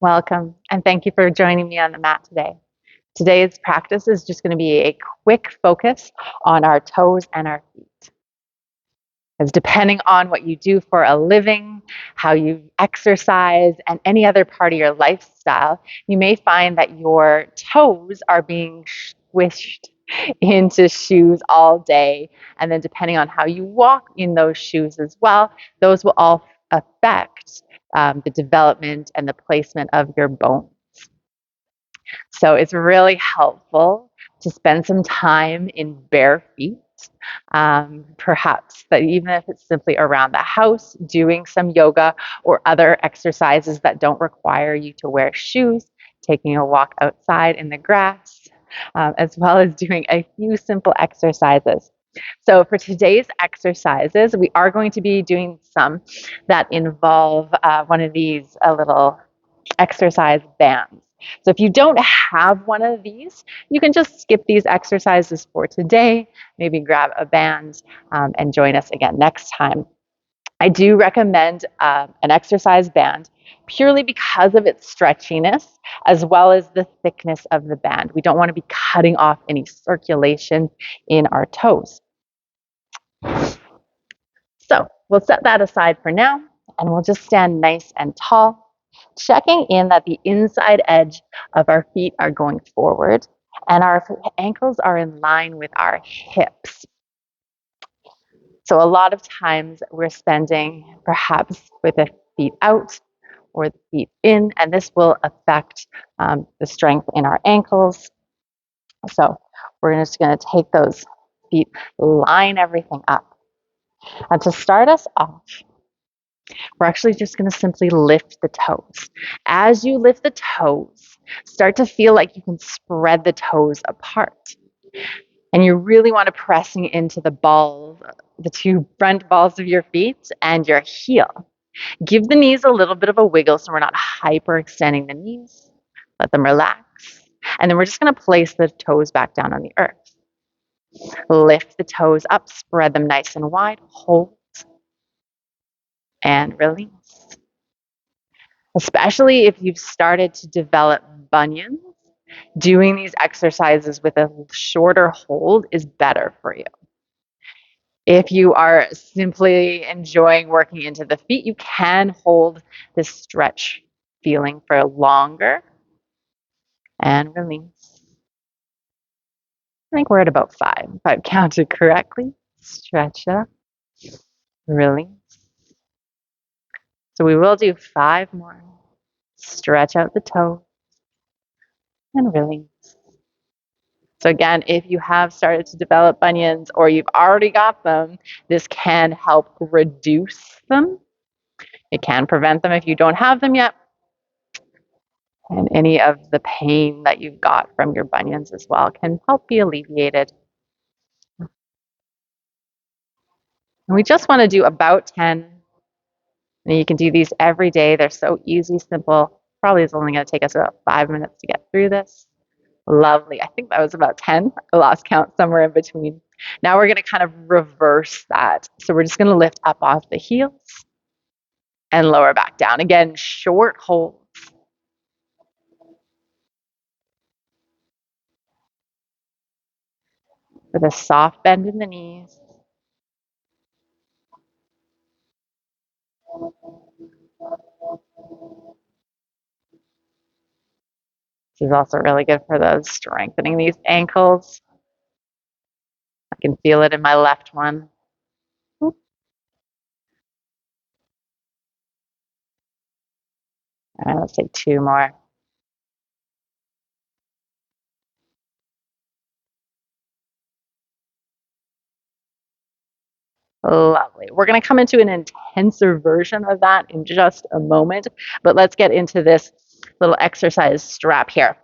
Welcome, and thank you for joining me on the mat today. Today's practice is just going to be a quick focus on our toes and our feet. As depending on what you do for a living, how you exercise, and any other part of your lifestyle, you may find that your toes are being squished into shoes all day. And then, depending on how you walk in those shoes as well, those will all affect the development and the placement of your bones. So it's really helpful to spend some time in bare feet. Perhaps that even if it's simply around the house, doing some yoga or other exercises that don't require you to wear shoes, taking a walk outside in the grass, as well as doing a few simple exercises. So for today's exercises, we are going to be doing some that involve one of these little exercise bands. So if you don't have one of these, you can just skip these exercises for today, maybe grab a band and join us again next time. I do recommend an exercise band purely because of its stretchiness as well as the thickness of the band. We don't want to be cutting off any circulation in our toes. So we'll set that aside for now and we'll just stand nice and tall, checking in that the inside edge of our feet are going forward and our ankles are in line with our hips. So a lot of times we're spending perhaps with the feet out or the feet in, and this will affect the strength in our ankles. So we're just going to take those feet, line everything up. And to start us off, we're actually just going to simply lift the toes. As you lift the toes, start to feel like you can spread the toes apart. And you really want to pressing into the balls, the two front balls of your feet and your heel. Give the knees a little bit of a wiggle so we're not hyperextending the knees. Let them relax. And then we're just going to place the toes back down on the earth. Lift the toes up, spread them nice and wide, hold, and release. Especially if you've started to develop bunions, doing these exercises with a shorter hold is better for you. If you are simply enjoying working into the feet, you can hold this stretch feeling for longer and release. I think we're at about 5, if I've counted correctly. Stretch up, release. So we will do 5 more. Stretch out the toes and release. So again, if you have started to develop bunions or you've already got them, this can help reduce them. It can prevent them if you don't have them yet. And any of the pain that you've got from your bunions as well can help be alleviated. And we just want to do about 10. And you can do these every day. They're so easy, simple. Probably is only going to take us about 5 minutes to get through this. Lovely. I think that was about 10. I lost count somewhere in between. Now we're going to kind of reverse that. So we're just going to lift up off the heels and lower back down. Again, short holds. With a soft bend in the knees. This is also really good for those strengthening these ankles. I can feel it in my left one. All right, let's take 2 more. Lovely. We're going to come into an intensive version of that in just a moment, but let's get into this little exercise strap here.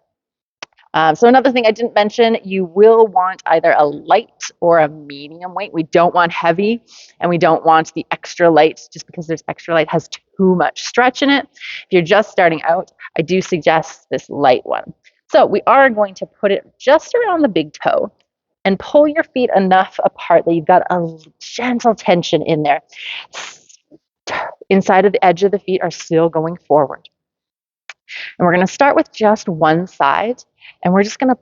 So another thing I didn't mention, you will want either a light or a medium weight. We don't want heavy and we don't want the extra light just because there's extra light has too much stretch in it. If you're just starting out, I do suggest this light one. So we are going to put it just around the big toe and pull your feet enough apart that you've got a gentle tension in there. Inside of the edge of the feet are still going forward. And we're going to start with just one side, and we're just going to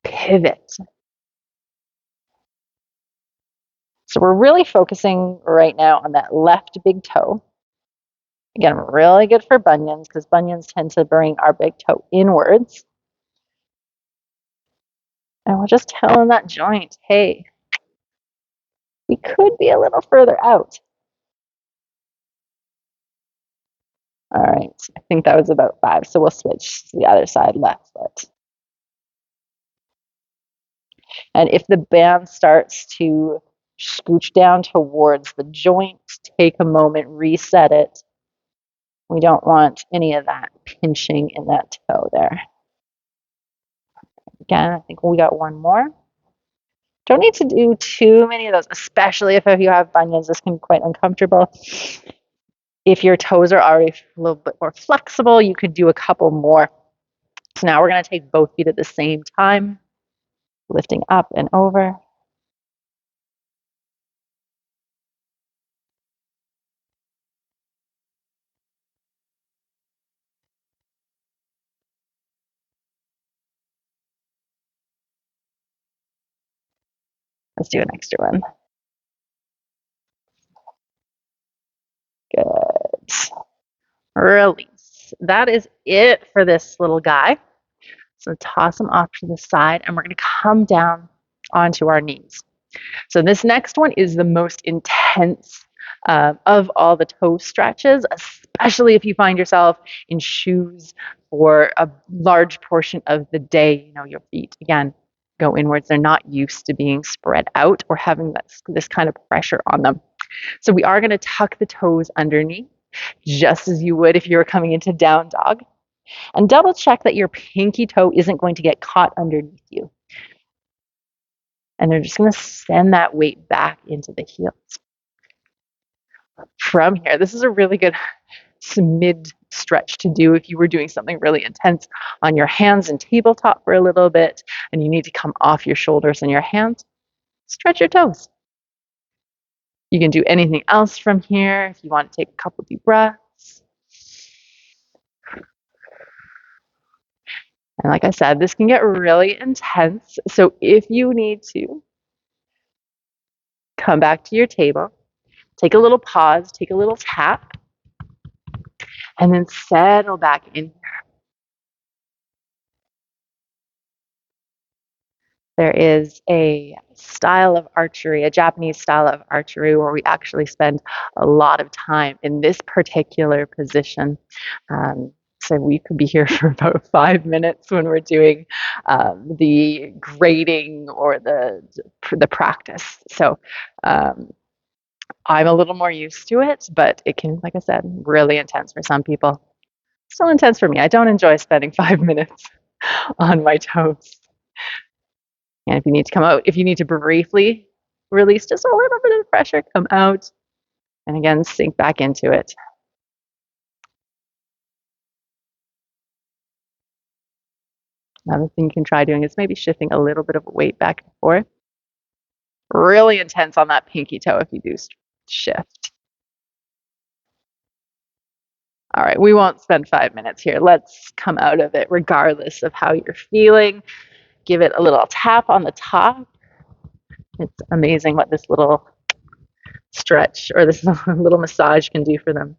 pivot. So we're really focusing right now on that left big toe. Again, really good for bunions because bunions tend to bring our big toe inwards. And we're just telling that joint, hey, we could be a little further out. All right, I think that was about 5, so we'll switch to the other side, left foot. And if the band starts to scooch down towards the joint, take a moment, reset it. We don't want any of that pinching in that toe there. Again, I think we got one more. Don't need to do too many of those, especially if you have bunions. This can be quite uncomfortable. If your toes are already a little bit more flexible, you could do a couple more. So now we're going to take both feet at the same time, lifting up and over. Let's do an extra one. Good. Release. That is it for this little guy. So toss him off to the side, and we're going to come down onto our knees. So this next one is the most intense of all the toe stretches, especially if you find yourself in shoes for a large portion of the day. You know, your feet, again, go inwards. They're not used to being spread out or having this kind of pressure on them. So we are going to tuck the toes underneath, just as you would if you were coming into down dog. And double check that your pinky toe isn't going to get caught underneath you. And they're just going to send that weight back into the heels. From here, this is a really good mid stretch to do if you were doing something really intense on your hands and tabletop for a little bit, and you need to come off your shoulders and your hands. Stretch your toes. You can do anything else from here if you want to take a couple deep breaths. And like I said, this can get really intense. So if you need to, come back to your table, take a little pause, take a little tap, and then settle back in. There is a style of archery, a Japanese style of archery, where we actually spend a lot of time in this particular position. So we could be here for about 5 minutes when we're doing the grading or the practice. So I'm a little more used to it, but it can, like I said, really intense for some people. Still intense for me. I don't enjoy spending 5 minutes on my toes. And if you need to come out, if you need to briefly release just a little bit of pressure, come out, and again, sink back into it. Another thing you can try doing is maybe shifting a little bit of weight back and forth. Really intense on that pinky toe if you do shift. All right, we won't spend 5 minutes here. Let's come out of it regardless of how you're feeling. Give it a little tap on the top. It's amazing what this little stretch or this little massage can do for them.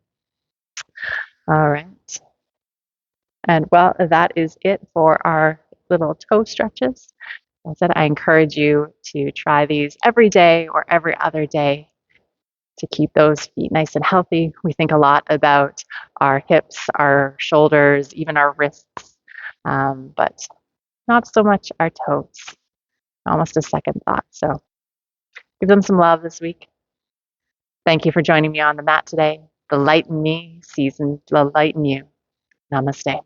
All right. And well, that is it for our little toe stretches. As I said, I encourage you to try these every day or every other day to keep those feet nice and healthy. We think a lot about our hips, our shoulders, even our wrists, but not so much our toes. Almost a second thought. So give them some love this week. Thank you for joining me on the mat today. The light in me sees the light in you. Namaste.